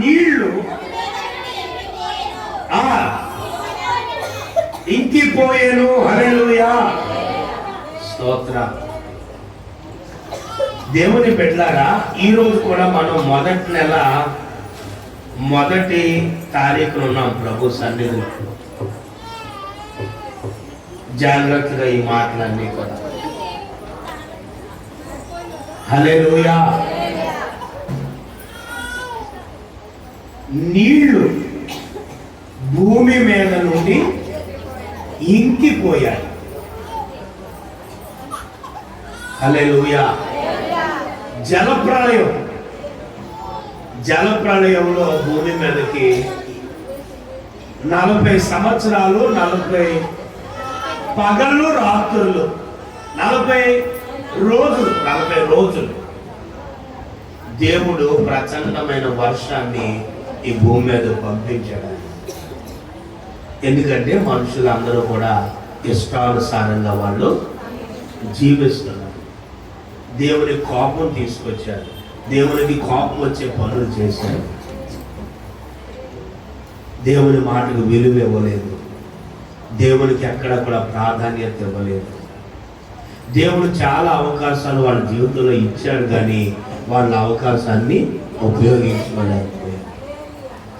నీళ్లు ఇంకిపోయేను. హల్లెలూయా, స్తోత్రం. దేవుని బిడ్డలారా, ఈరోజు కూడా మనం మొదటి నెల 1వ తారీఖున ఉన్నాం ప్రభు సన్నిధిలో. జాగ్రత్తగా ఈ మాటలన్నీ కూడా. హల్లెలూయా. నీళ్లు భూమి మీద నుండి ఇంకిపోయాయి. హల్లెలూయా. జలప్రళయంలో భూమి మీదకి 40 సంవత్సరాలు, 40 పగళ్ళు రాత్రులు, 40 రోజులు దేవుడు ప్రచండమైన వర్షాన్ని ఈ భూమి మీద పంపించాడు. ఎందుకంటే మనుషులందరూ కూడా ఇష్టానుసారంగా వాళ్ళు జీవిస్తున్నారు. దేవుని కోపం తీసుకొచ్చారు, దేవునికి కోపం వచ్చే పనులు చేశారు, దేవుని మాటకు విలువ ఇవ్వలేదు, దేవునికి ఎక్కడ కూడా ప్రాధాన్యత ఇవ్వలేదు. దేవుడు చాలా అవకాశాలు వాళ్ళ జీవితంలో ఇచ్చాడు, కానీ వాళ్ళ అవకాశాన్ని ఉపయోగించుకోలేకపోయారు.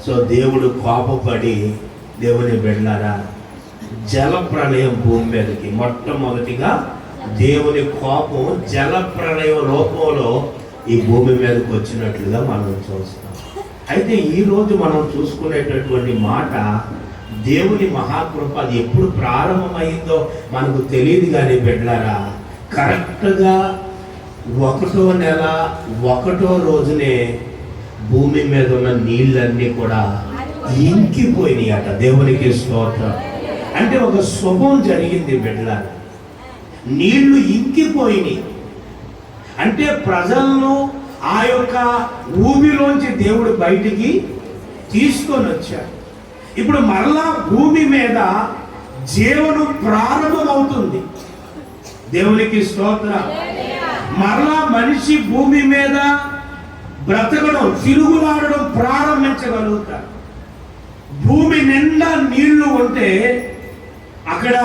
సో దేవుడు కోపపడి, దేవుని బిడ్డలారా, జల ప్రళయం భూమి మీదకి మొట్టమొదటిగా దేవుని కోపం జల ప్రళయం రూపంలో ఈ భూమి మీదకి వచ్చినట్లుగా మనం చూస్తాం. అయితే ఈరోజు మనం చూసుకునేటటువంటి మాట, దేవుని మహాకృప అది ఎప్పుడు ప్రారంభమైందో మనకు తెలియదు, కానీ బిడ్డలారా, కరెక్ట్గా 1వ నెల 1వ రోజునే భూమి మీద ఉన్న నీళ్ళన్నీ కూడా ఇంకిపోయినాయి అట. దేవునికి స్తోత్రం. అంటే ఒక శుభం జరిగింది బిడ్డలారా. నీళ్లు ఇంకిపోయినాయి అంటే ప్రజలను ఆ యొక్క ఊబిలోంచి దేవుడు బయటికి తీసుకొని వచ్చాడు. ఇప్పుడు మరలా భూమి మీద జీవనం ప్రారంభమవుతుంది. దేవునికి స్తోత్రం. మరలా మనిషి భూమి మీద బ్రతకడం, తిరుగులాడడం ప్రారంభించగలుగుతారు. భూమి నిండా నీళ్లు ఉంటే అక్కడ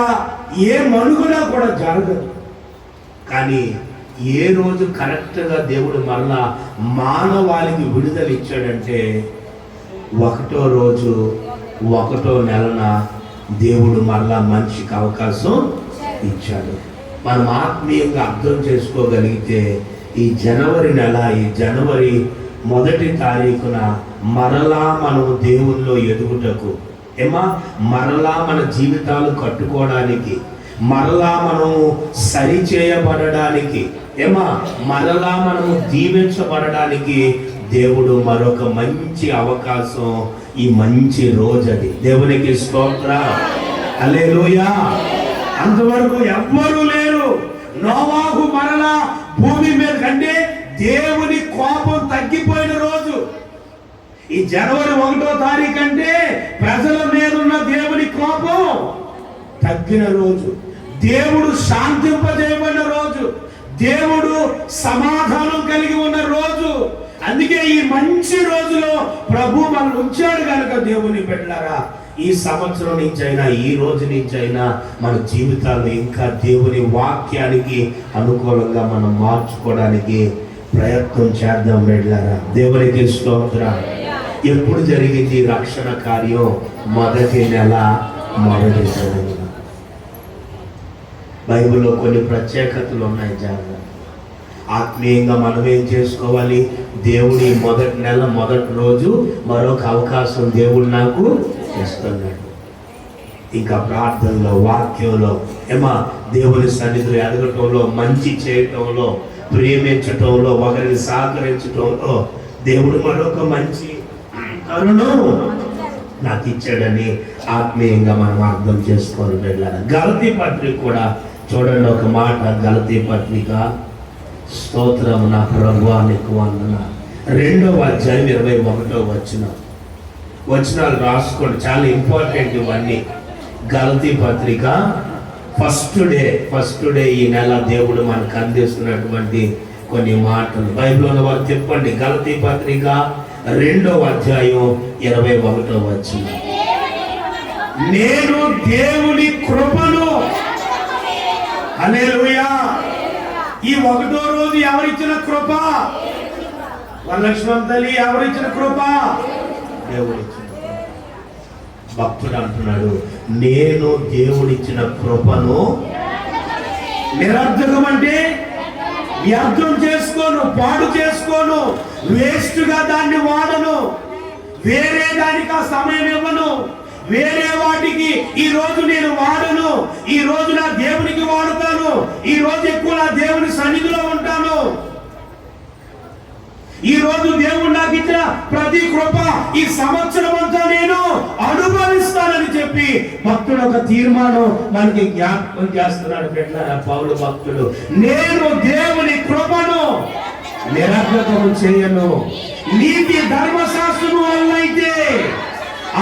ఏ మనుగడ కూడా జరగదు. కానీ ఏ రోజు కరెక్ట్గా దేవుడు మరలా మానవాళికి విడుదల ఇచ్చాడంటే 1వ రోజు 1వ నెలన దేవుడు మరలా మనిషికి అవకాశం ఇచ్చాడు. మనం ఆత్మీయంగా అర్థం చేసుకోగలిగితే ఈ జనవరి నెల, ఈ జనవరి 1వ తారీఖున మరలా మనం దేవుల్లో ఎదుగుటకు, మరలా మన జీవితాలు కట్టుకోవడానికి, మరలా మనము సరిచేయబడడానికి, మరలా మనము దీవించబడడానికి దేవుడు మరొక మంచి అవకాశం, ఈ మంచి రోజు అది. దేవునికి స్తోత్రం. హల్లెలూయా. అంతవరకు ఎవ్వరూ లేరు. నోవాహు మరలా భూమి మీద కంటే దేవుని కోపం తగ్గిపోయిన రోజు. ఈ జనవరి 1వ తారీఖు అంటే ప్రజల మీద ఉన్న దేవుని కోపం తగ్గిన రోజు, దేవుడు శాంతింపజేయబడిన రోజు, దేవుడు సమాధానం కలిగి ఉన్న రోజు. అందుకే ఈ మంచి రోజులో ప్రభు మనల్ని ఉంచాడు కనుక దేవుని బిడ్డలారా, ఈ సంవత్సరం నుంచి అయినా, ఈ రోజు నుంచి అయినా మన జీవితాలను ఇంకా దేవుని వాక్యానికి అనుకూలంగా మనం మార్చుకోవడానికి ప్రయత్నం చేద్దాం బిడ్డలారా. దేవునికి స్తోత్రం. ఎప్పుడు జరిగింది రక్షణ కార్యం? 1వ నెల 1వ రోజు. బైబిల్లో కొన్ని ప్రత్యేకతలు ఉన్నాయి. జాగ్రత్త. ఆత్మీయంగా మనం ఏం చేసుకోవాలి? దేవుడి 1వ నెల 1వ రోజు మరొక అవకాశం దేవుడు నాకు ఇస్తున్నాడు. ఇంకా ప్రార్థనలో, వాక్యంలో, దేవుని సన్నిధిలో ఎదగటంలో, మంచి చేయటంలో, ప్రేమించటంలో, ఒకరిని సహకరించటంలో దేవుడు మరొక మంచి తరుణం నాకు ఇచ్చాడని ఆత్మీయంగా మనం అర్థం చేసుకొని వెళ్ళాలి. గలతీ పత్రిక కూడా చూడండి, ఒక మాట. గలతీ పత్రిక, స్తోత్రం నా ప్రభువానికి వందన, 2వ అధ్యాయం 21వ వచనాలు రాసుకోండి. చాలా ఇంపార్టెంట్ ఇవన్నీ. గలతీ పత్రిక ఫస్ట్ డే ఈ నెల దేవుడు మనకు అందిస్తున్నటువంటి కొన్ని మాటలు. బైబిల్లో వారు చెప్పండి. గలతీ పత్రిక 2వ అధ్యాయం 21వ వచనం. నేను దేవుని కృపను, హల్లెలూయా. ఈ 1వ రోజు ఎవరిచ్చిన కృప? వరలక్ష్మమ్మ తల్లి ఎవరిచ్చిన కృప? దేవుడిచ్చిన. భక్తుడు అంటున్నాడు, నేను దేవుడిచ్చిన కృపను నిరర్థకం అంటే వ్యర్థం చేసుకోను, పాడు చేసుకోను, వేస్ట్ గా దాన్ని వాడను, వేరే దానికి ఆ సమయం ఇవ్వను, వేరే వాటికి ఈ రోజు నేను వాడను. ఈ రోజు నా దేవునికి వాడుతాను, ఈ రోజు ఎక్కువ నా దేవుని సన్నిధిలో ఉంటాను. ఈ రోజు దేవుడు నాకు ఇచ్చిన ప్రతి కృప ఈ సంవత్సరం అంతా నేను అనుభవిస్తానని చెప్పి భక్తుడు ఒక తీర్మానం మనకి జ్ఞాపకం చేస్తున్నాడు. పెట్టారా పౌలు భక్తుడు, నేను దేవుని కృపను నిరర్థకము చేయను. నీతి ధర్మశాస్త్రము వల్ల అయితే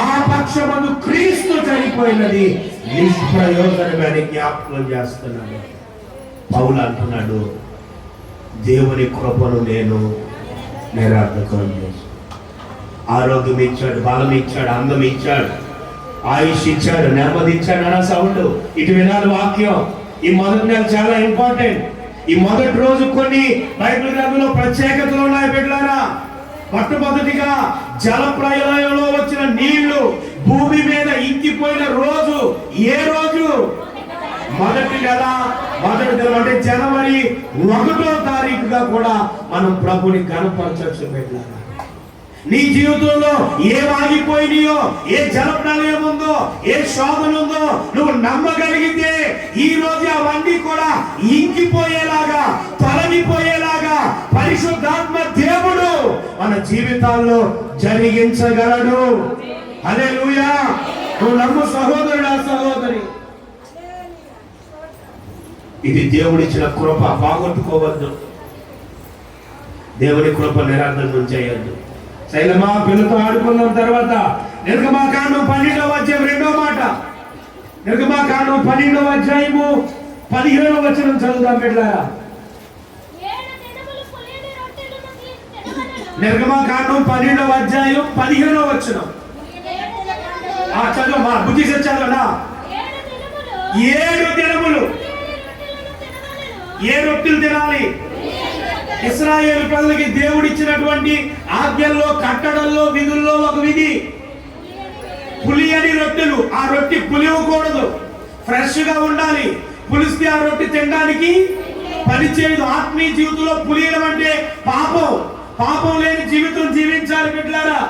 ఆ పక్షమందు క్రీస్తు చనిపోయినది నిష్ప్రయోజనమని జ్ఞాపకం చేస్తున్నాడు. పౌలు అంటున్నాడు, దేవుని కృపను నేను నిరర్థకం చేసి. ఆరోగ్యం ఇచ్చాడు, బలం ఇచ్చాడు, అందం ఇచ్చాడు, ఆయుష్ ఇచ్చాడు, నెమ్మది ఇచ్చాడు అన్న సౌండ్. ఇటు వినాలి వాక్యం. ఈ మొదటి నెల చాలా ఇంపార్టెంట్. ఈ మొదటి రోజు కొన్ని బైబిల్ గ్రంథంలో ప్రత్యేకతలు ఉన్నాయి బిడ్డలారా. మొట్టమొదటిగా జల ప్రళయంలో వచ్చిన నీళ్లు భూమి మీద ఇంకిపోయిన రోజు ఏ రోజు? మొదటి నెల మొదటి దినం అంటే జనవరి 1వ తారీఖుగా కూడా మనం ప్రభుని కనపరచచ్చు పెట్టాలి. నీ జీవితంలో ఏం ఆగిపోయినాయో, ఏ జల ప్రళయం ఉందో, ఏ శోధన ఉందో నువ్వు నమ్మగలిగితే ఈ రోజు అవన్నీ కూడా ఇంకిపోయేలాగా, తొలగిపోయేలాగా పరిశుద్ధాత్మ దేవుడు మన జీవితాల్లో జరిగించగలడు. హల్లెలూయా. నువ్వు నమ్ము సహోదరుడా, సహోదరి. ఇది దేవుడిచ్చిన కృప, బాగొట్టుకోవద్దు. దేవుని కృప నిరార్థకం చేయొద్దు. శైలమా పిల్లతో ఆడుకున్న తర్వాత నిర్గమాకాండం 12వ అధ్యాయం 2వ మాట. నిర్గమాకాండం 12వ అధ్యాయము 15వ వచనం చదువుదాం బిడ్డలారా. నిర్గమాకాండం 12వ అధ్యాయం 15వ వచనం. చదువు మా బుద్ధి చదవనా. 7 దినములు ఏ రొట్టెలు తినాలి? ఇశ్రాయేలు ప్రజలకి దేవుడిచ్చినటువంటి ఆజ్ఞల్లో, కట్టడల్లో, విధుల్లో ఒక విధి పులియని రొట్టెలు. ఆ రొట్టె పులియకూడదు, ఫ్రెష్ గా ఉండాలి. పులిస్తే ఆ రొట్టె తినడానికి పనిచేయదు. ఆత్మీయ జీవితంలో పులియడం అంటే పాపం. పాపం లేని జీవితం జీవించాలి బిడ్డలారా.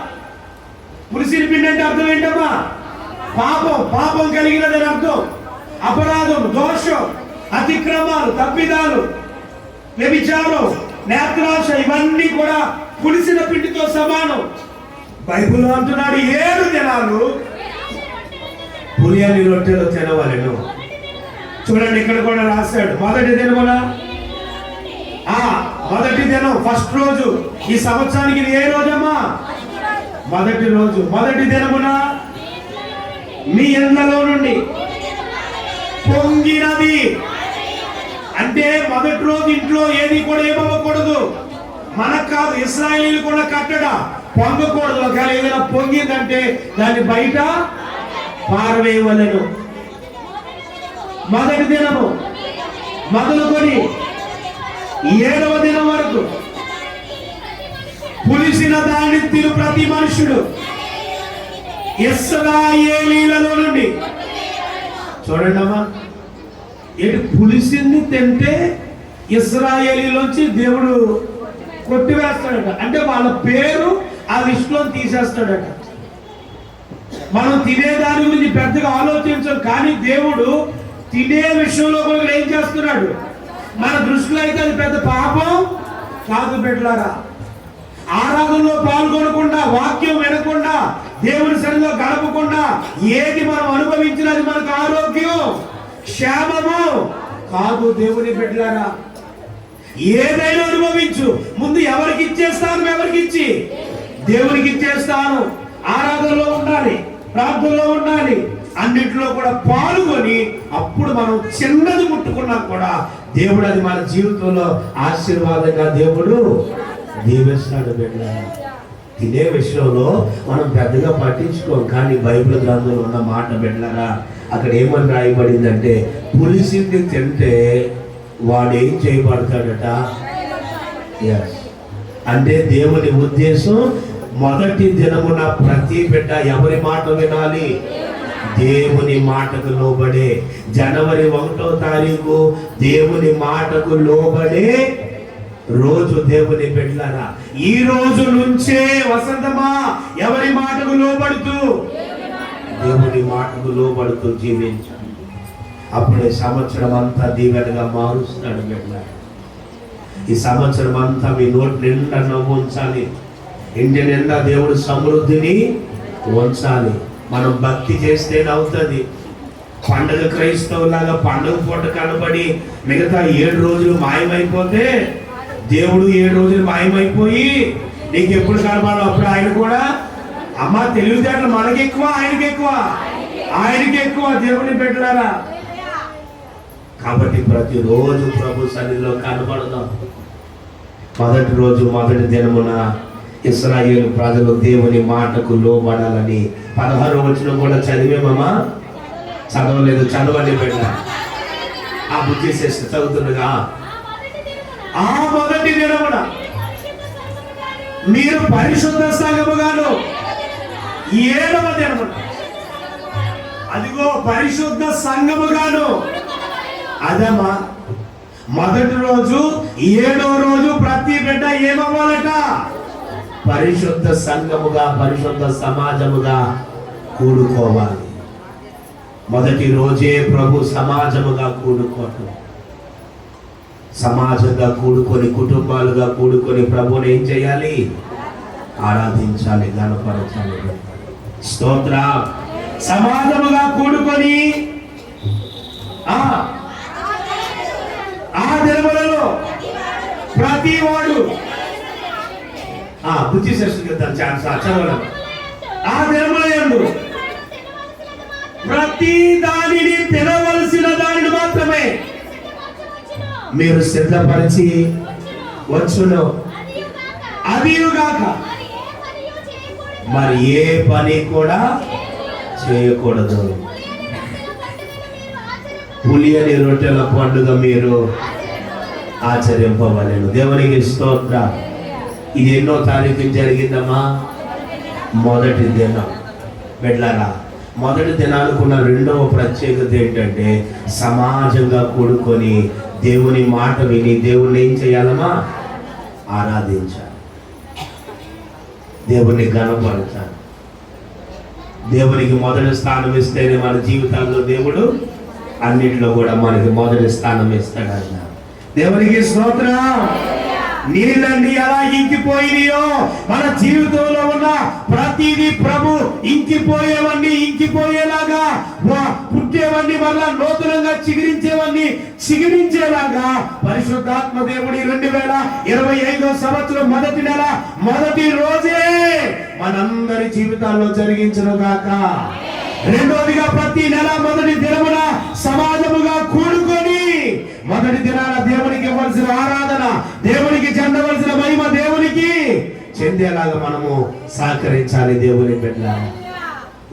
పులిసిన పిండి అంటే అర్థం ఏంటమ్మా? పాపం. పాపం కలిగినదని అర్థం. అపరాధం, దోషం, అతిక్రమాలు, తప్పిదాలు, వ్యభిచారం, నేత్రాశ, ఇవన్నీ కూడా పులిసిన పిండితో సమానం. బైబిల్ అంటున్నాడు 7 దినాలు పులియని రొట్టెలు తినవలెను. చూడండి, ఇక్కడ కూడా రాశాడు. మొదటి దినమున, మొదటి దినం, ఫస్ట్ రోజు. ఈ సంవత్సరానికి ఇది ఏ రోజమ్మా? మొదటి రోజు. మొదటి దినమున మీ ఇళ్ళలో నుండి పొంగినది అంటే మొదటి రోజు ఇంట్లో ఏది కూడా ఏమవ్వకూడదు. మనకు కాదు, ఇశ్రాయేలు కూడా కట్టడ పొంగకూడదు. ఒకవేళ ఏదైనా పొంగిందంటే దాన్ని బయట పారవేయవలెను. మొదటి దినము మొదలుకొని 7వ దినం వరకు పులిసిన దాన్ని తిను ప్రతి మనుషుడు ఇశ్రాయేలీలలో నుండి. చూడండి అమ్మా, ఏంటి పులిసింది తింటే ఇశ్రాయేలీలోంచి దేవుడు కొట్టివేస్తాడట. అంటే వాళ్ళ పేరు ఆ లిస్టులో తీసేస్తాడట. మనం తినే దాని గురించి పెద్దగా ఆలోచించం, కానీ దేవుడు తినే విషయంలో కూడా ఏం చేస్తున్నాడు? మన దృష్టిలో అయితే అది పెద్ద పాపం కాదు బిడ్డలారా. ఆరాధనలో పాల్గొనకుండా, వాక్యం వినకుండా, దేవుని సన్నిధిలో గడపకుండా ఏది మనం అనుభవించినది మనకు ఆరోగ్యం, క్షేమము కాదు. దేవుని బిడ్డలారా, ఏదైనా అనుభవించు. ముందు ఎవరికి ఇచ్చేస్తాను? ఎవరికి ఇచ్చి? దేవునికి ఇచ్చేస్తాను. ఆరాధనలో ఉండాలి, ప్రార్థనలో ఉండాలి, అన్నింటిలో కూడా పాల్గొని అప్పుడు మనం చిన్నది ముట్టుకున్నా కూడా దేవుడు అది మన జీవితంలో ఆశీర్వాదంగా దేవుడు దీవిస్తాడు బిడ్డలారా. తినే విషయంలో మనం పెద్దగా పట్టించుకోం, కానీ బైబిల్ గ్రంథంలో ఉన్న మాట బిడ్డలారా, అక్కడ ఏమని రాయబడిందంటే పులిసింది తింటే వాడు ఏం చేయబడతాడట. ఎస్, అంటే దేవుని ఉద్దేశం మొదటి దినమున ప్రతి బిడ్డ ఎవరి మాట వినాలి? దేవుని మాటకు లోబడే. జనవరి 1వ తారీఖు దేవుని మాటకు లోబడే రోజు. దేవుని బిడ్డలారా, ఈ రోజు నుంచే వసంతమా ఎవరి మాటకు లోబడుతూ, దేవుని మాటకు లోబడుతూ జీవించాలి. అప్పుడే సంవత్సరం అంతా దీవెనగా మారుస్తాడు బిడ్డలారా. ఈ సంవత్సరం అంతా మీ నోటి నిండా నవ్వు ఉంచాలి, ఇంటి నిండా దేవుడు సమృద్ధిని ఉంచాలి. మనం భక్తి చేస్తేనే అవుతుంది. పండుగ క్రైస్తవులాగా పండుగ పూట కనబడి మిగతా 7 రోజులు మాయమైపోతే, దేవుడు 7 రోజులు మాయమైపోయి నీకు ఎప్పుడు కనబడాలో అప్పుడు ఆయన కూడా, అమ్మ తెలివితేటలు మనకి ఎక్కువ, ఆయనకి ఎక్కువ, ఆయనకి ఎక్కువ. దేవుని బిడ్డలారా, కాబట్టి ప్రతిరోజు ప్రభు సన్నిధిలో కనబడదాం. మొదటి రోజు మొదటి దినమున ఇశ్రాయేలు ప్రజలు దేవుని మాటకు లోబడాలని 16వ వచనం కూడా చదివేమమ్మా? చదవలేదు, చదవండి బిడ్డ. ఆ బుద్ధి చేస్తే చదువుతుండగా, ఆ మొదటి దినమున మీరు పరిశుద్ధ సంఘముగాను, 7వ దినమున అదిగో పరిశుద్ధ సంఘముగాను. అదమ్మా మొదటి రోజు 7వ రోజు ప్రతి బిడ్డ ఏమవ్వాలట? పరిశుద్ధ సంఘముగా, పరిశుద్ధ సమాజముగా కూడుకోవాలి. మొదటి రోజే ప్రభు సమాజముగా కూడుకోవటం. సమాజంగా కూడుకొని, కుటుంబాలుగా కూడుకొని ప్రభువుని ఏం చేయాలి? ఆరాధించాలి, గణపరచాలి. స్తోత్ర. సమాజముగా కూడుకొని ఆ దినములలో ప్రతి వాడు బుద్ధి చేస్తుంది చదవడం. ఆ దినములందు ప్రతి దానిని తినవలసిన దానిని మాత్రమే మీరు సిద్ధపరిచి వచ్చును. అదియుగాక మరి ఏ పని కూడా చేయకూడదు. పులియని రొట్టెల పండుగ మీరు ఆచరింపవలెను. దేవునికి స్తోత్ర. ఇది ఎన్నో తారీఖు జరిగిందమ్మా? మొదటి దినం. బిడ్డలారా, మొదటి దినానుకున్న రెండవ ప్రత్యేకత ఏంటంటే సమాజంగా కూడుకొని దేవుని మాట విని దేవుణ్ణి ఏం చేయాలమ్మా? ఆరాధించాలి, దేవుణ్ణి ఘనపరచాలి. దేవునికి మొదటి స్థానం ఇస్తేనే మన జీవితాల్లో దేవుడు అన్నింటిలో కూడా మనకి మొదటి స్థానం ఇస్తాడన్న. దేవునికి స్తోత్రం. నీళ్ళన్నీ ఎలా ఇంకిపోయినాయో మన జీవితంలో ఉన్న ప్రతిదీ ప్రభు ఇంకిపోయేవన్నీ ఇంకిపోయేలాగా, పుట్టేవన్నీ వల్ల నూతనంగా చిగురించేవన్నీ చిగురించేలాగా పరిశుద్ధాత్మ దేవుడి 2025వ సంవత్సరం మొదటి నెల మొదటి రోజే మనందరి జీవితాల్లో జరిగించును గాక. రెండోదిగా ప్రతి నెల మొదటి దినమున సమాజముగా కూడుకొని మొదటి దినాన దేవునికి ఇవ్వాల్సిన ఆరాధన, దేవునికి చెందవలసిన మహిమ దేవునికి చెందేలాగా మనము సహకరించాలి. దేవుని బిడ్డ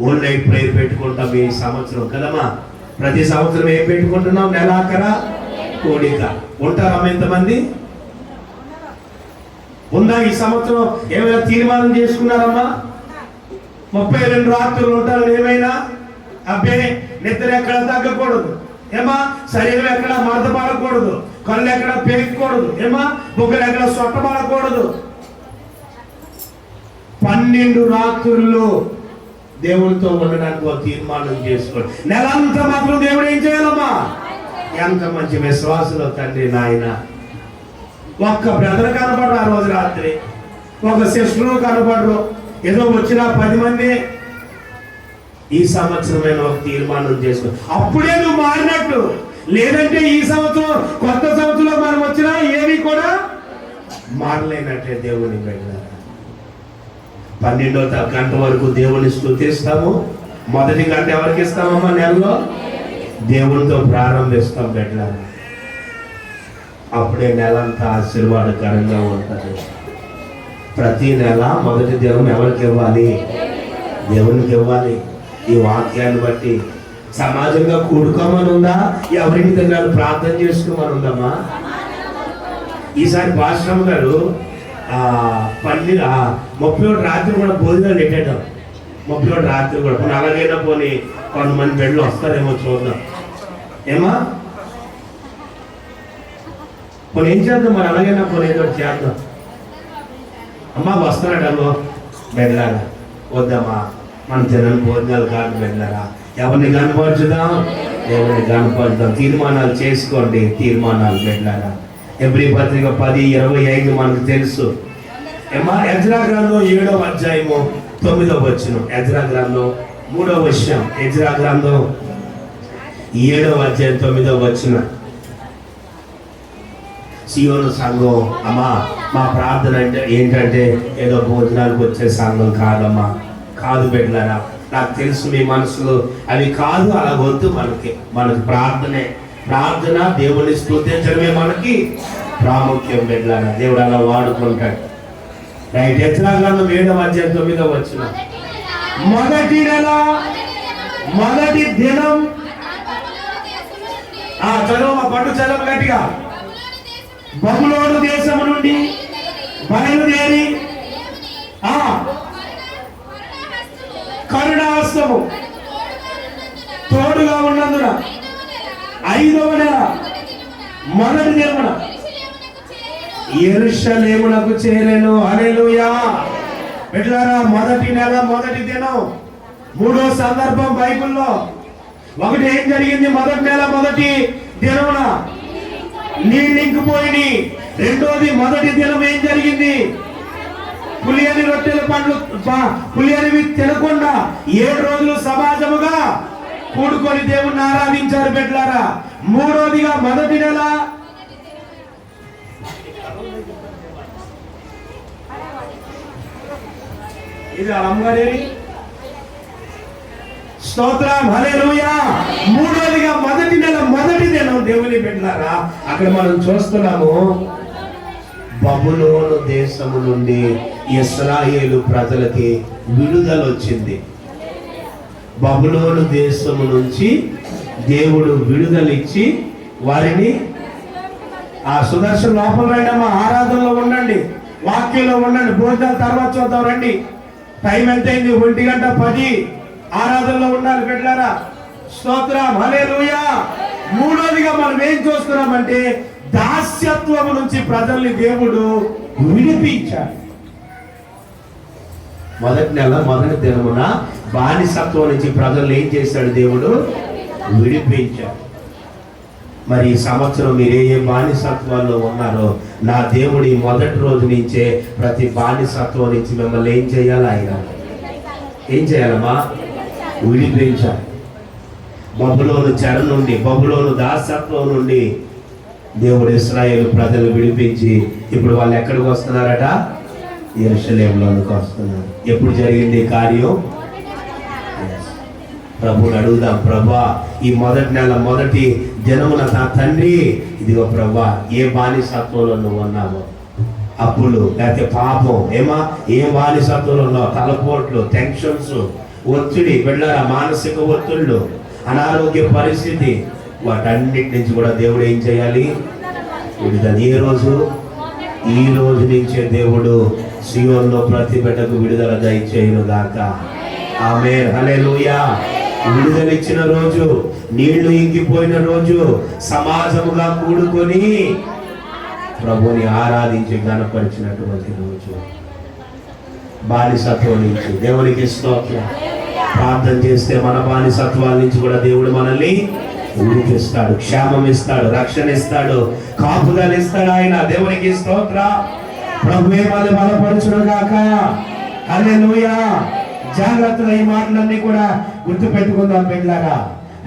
ఓల్డ్ నైట్ ప్రేయర్ పెట్టుకుంటాం ఈ సంవత్సరం కదమ్మా. ప్రతి సంవత్సరం ఏం పెట్టుకుంటున్నాం? నెలాఖర కోడిక. ఉంటారమ్మా ఎంతమంది? ఉందా? ఈ సంవత్సరం ఏమైనా తీర్మానం చేసుకున్నారమ్మా? 32 రాత్రులు ఉంటారని ఏమైనా? అబ్బే, నిద్ర ఎక్కడ తగ్గకూడదు ఏమా, శరీరం ఎక్కడ మడతపడకూడదు, కళ్ళు ఎక్కడ పేకూడదు ఏమా, బొగ్గలు ఎక్కడ సొట్టపడకూడదు. 12 రాత్రులు దేవుడితో ఉండడానికి ఒక తీర్మానం చేసుకోండి. నెలంతా మాత్రం దేవుడు ఏం చేయాలమ్మా? ఎంత మంచి విశ్వాసులు తండ్రి నాయన. ఒక్క బ్రదర్ కనపడరు ఆ రోజు రాత్రి, ఒక సిస్టరు కనపడరు, ఏదో వచ్చిన 10 మంది. ఈ సంవత్సరమైన ఒక తీర్మానం చేసుకో, అప్పుడే నువ్వు మారినట్టు. లేదంటే ఈ సంవత్సరం కొత్త సంవత్సరంలో మనం వచ్చినా ఏవి కూడా మారలేనట్టే. దేవుని బిడ్డ 12వ గంట వరకు దేవుని స్తుతిస్తాము. మొదటి గంట ఎవరికి ఇస్తామమ్మా? నెలలో దేవునితో ప్రారంభిస్తాం బిడ్డ. అప్పుడే నెలంతా ఆశీర్వాదకరంగా ఉంటుంది. ప్రతి నెల మొదటి దినం ఎవరికి ఇవ్వాలి? దేవునికి ఇవ్వాలి. ఈ వాక్యాన్ని బట్టి సమాజంగా కూడుకోమని ఉందా? ఎవరికి తిన్నాను ప్రార్థన చేసుకోమని ఉందమ్మా? ఈసారి పాస్టర్ గారు 31 రాత్రి కూడా భోజనాలు పెట్టేద్దాం. 31 రాత్రి కూడా పోనీ అలాగైనా పోనీ కొంతమంది బెడ్లు వస్తారేమో చూద్దాం. ఏమా పోనీ ఏం చేద్దాం మరి? అలాగైనా పోనీ ఏదో చేద్దాం. అమ్మా వస్తున్నాడమ్మో బెడ్లారా, వద్దామా మన తినని భోజనాలు కాదు బెడ్లారా. ఎవరిని కనపరచుదాం? ఎవరిని కనపరచుదాం. తీర్మానాలు చేసుకోండి, తీర్మానాలు బెడ్లారా. ఎబ్రీ పత్రిక 10:25 మనకు తెలుసు. ఏమా ఎజ్రా గ్రంథం 7వ అధ్యాయము 9వ వచనం. ఎజ్రా గ్రంథం 3వ విషయం. ఎజ్రా గ్రంథం 7వ అధ్యాయం 9వ వచనం. సియోను సంఘం, అమ్మా మా ప్రార్థన అంటే ఏంటంటే ఏదో భోజనాలకు వచ్చే సంఘం కాదమ్మా, కాదు బిడ్డలారా. నాకు తెలుసు మీ మనసులో అవి కాదు, అలా వద్దు. మనకి ప్రార్థన దేవుని స్తుతించడమే మనకి ప్రాముఖ్యం బిడ్డలారా. దేవుడు అలా వాడుకుంటాడు. రైట్. ఎజ్రా గ్రంథం 7వ అధ్యాయం 9వ వచనం. మొదటి నెల మొదటి దినం. చదువు మా పట్టు చదువు గట్టిగా. బబులోను దేశము నుండి బయలుదేరి కరుణాహస్తము తోడుగా ఉన్నందున 5వ నెల మొదటి దినమున యెరూషలేమునకు చేరెను. హల్లెలూయా. బిడ్డలారా, మొదటి నెల మొదటి దినం 3వ సందర్భం బైబిల్లో. ఒకటి ఏం జరిగింది? మొదటి నెల మొదటి దినమున నీళ్ళు ఇంకిపోయినాయి. రెండోది మొదటి దినం ఏం జరిగింది? పులియని రొట్టెల పండ్లు పులియనివి తినకుండా 7 రోజులు సమాజముగా కూడుకొని దేవుణ్ణి ఆరాధించారు బిడ్డలారా. మూడోదిగా మొదటి నెల ఇది అమ్మగారి స్తోత్రం. హల్లెలూయా. మూడోదిగా మొదటి నెల మొదటి దినం దేవుని బిడ్డలారా. అక్కడ మనం చూస్తున్నాము, బబులోను దేశము నుండి ఇశ్రాయేలు ప్రజలకి విడుదల వచ్చింది. బబులోను దేశము నుంచి దేవుడు విడుదలిచ్చి వారిని సుదర్శన లోపల రండమ్మా, ఆరాధనలో ఉండండి, వాక్యంలో ఉండండి. భోజనాల తర్వాత చూద్దాం రండి. టైం ఎంత అయింది? 1:10. ఆరాధనలో ఉండాలి బిడ్డలారా. స్తోత్రం. హల్లెలూయా. మూడోదిగా మనం ఏం చూస్తున్నామంటే దాస్యత్వము నుంచి ప్రజల్ని దేవుడు విడిపించాడు. మొదటి నెల మొదటి దినమున బానిసత్వం నుంచి ప్రజల్ని ఏం చేశాడు? దేవుడు విడిపించాడు. మరి ఈ సంవత్సరం మీరు ఏ బానిసత్వాల్లో ఉన్నారో నా దేవుడు ఈ మొదటి రోజు నుంచే ప్రతి బానిసత్వం నుంచి మిమ్మల్ని ఏం చేయాలి? ఆయన ఏం చేయాలమ్మా? విడిపించాలి. బబులోను చెర నుండి, బబులోను దాసత్వం నుండి దేవుడు ఇశ్రాయేలు ప్రజలు విడిపించి ఇప్పుడు వాళ్ళు ఎక్కడికి వస్తున్నారట? యెరూషలేములోకి వస్తున్నారు. ఎప్పుడు జరిగింది కార్యం? ప్రభుని అడుగుదాం. ప్రభా, ఈ మొదటి నెల మొదటి దినమున నా తండ్రి, ఇదిగో ప్రభా, ఏ బానిసత్వంలో నువ్వు ఉన్నావో, అప్పులు లేకపోతే పాపం, ఏ బానిసత్వంలో ఉన్నావు, తలపోట్లు, టెన్షన్స్, ఒత్తిడి, బిడ్డల మానసిక ఒత్తిళ్ళు, అనారోగ్య పరిస్థితి, వాటన్నిటి నుంచి కూడా దేవుడు ఏం చేయాలి? విడుదల. ఈ రోజు నుంచే దేవుడు సియోనులో ప్రతి బిడ్డకు విడుదల దయచేయును గాక. ఆమేన్. హల్లెలూయా. విడుదలిచ్చిన రోజు, నీళ్లు ఇంకిపోయిన రోజు, సమాజముగా కూడుకొని ప్రభుని ఆరాధించి గణపరిచినటువంటి రోజు. బానిసత్వం నుంచి దేవునికి స్తోత్రం. ప్రార్థన చేస్తే మన బానిసత్వాల నుంచి కూడా దేవుడు మనల్ని విడిపిస్తాడు, క్షేమం ఇస్తాడు, రక్షణ ఇస్తాడు, కాపుదలు ఇస్తాడు ఆయన. దేవునికి స్తోత్రం. ప్రభువే మనల్ని బలపరచును గాక. హల్లెలూయా. జాగ్రత్తగా ఈ మాటలన్నీ కూడా గుర్తు పెట్టుకుందాం బిడ్డలారా.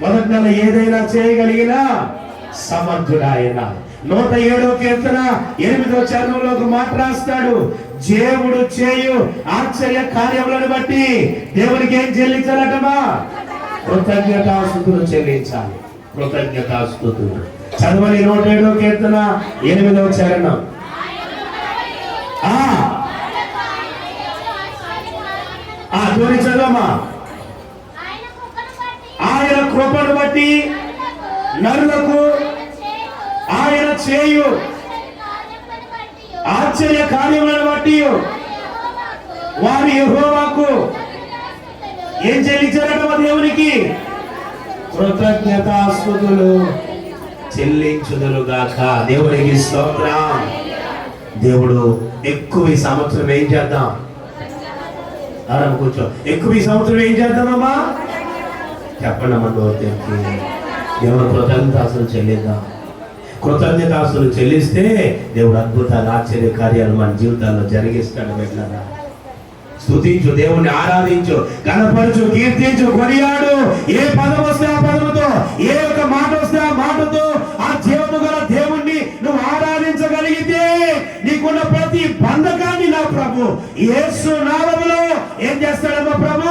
మొదటి నెల ఏదైనా చేయగలిగిన సమర్థుడు ఆయన. 107వ కీర్తన 8వ చరణంలోకి మాట రాస్తాడు. దేవుడు చేయు ఆశ్చర్య కార్యములను బట్టి దేవునికి ఏం చెల్లించాలటమా? కృతజ్ఞతాస్తుతులు చెల్లించాలి. కృతజ్ఞతాస్తుతులు. చదవని 107వ కీర్తన 8వ చరణం. జోడి చదవమ్మా. ఆయన కృపను బట్టి నరులకు ఆయన చేయు ఆశ్చర్య కార్యములను బట్టి వారి యెహోవాకు ఏం చెల్లించారట దేవునికి? కృతజ్ఞతాస్తుతులు చెల్లించుదురుగాక. దేవునికి స్తోత్రం. దేవుడు ఎక్కువ ఈ సంవత్సరం ఏం చేద్దాం? కూర్చో. ఎక్కువ ఈ సంవత్సరం ఏం చేద్దామమ్మా? చెప్పండి అమ్మ. దేవుడు కృతజ్ఞతాస్తులు చెల్లిద్దాం. కృతజ్ఞతాస్తులు చెల్లిస్తే దేవుడు అద్భుతాలు ఆశ్చర్య కార్యాలు మన జీవితాల్లో జరిగిస్తాడు. వెళ్ళారా? స్తుతించు, దేవుణ్ణి ఆరాధించు, కనపరచు, కీర్తించు, కొనియాడు. ఏ పదం వస్తే ఆ పదముతో, ఏ ఒక మాట వస్తే ఆ మాటతో ఆ జీవము గల దేవుణ్ణి నువ్వు ఆరాధించగలిగితే నీకున్న ప్రతి బంధకాన్ని నా ప్రభు యేసు నామములో ఏం చేస్తాడమ్మా? ప్రభు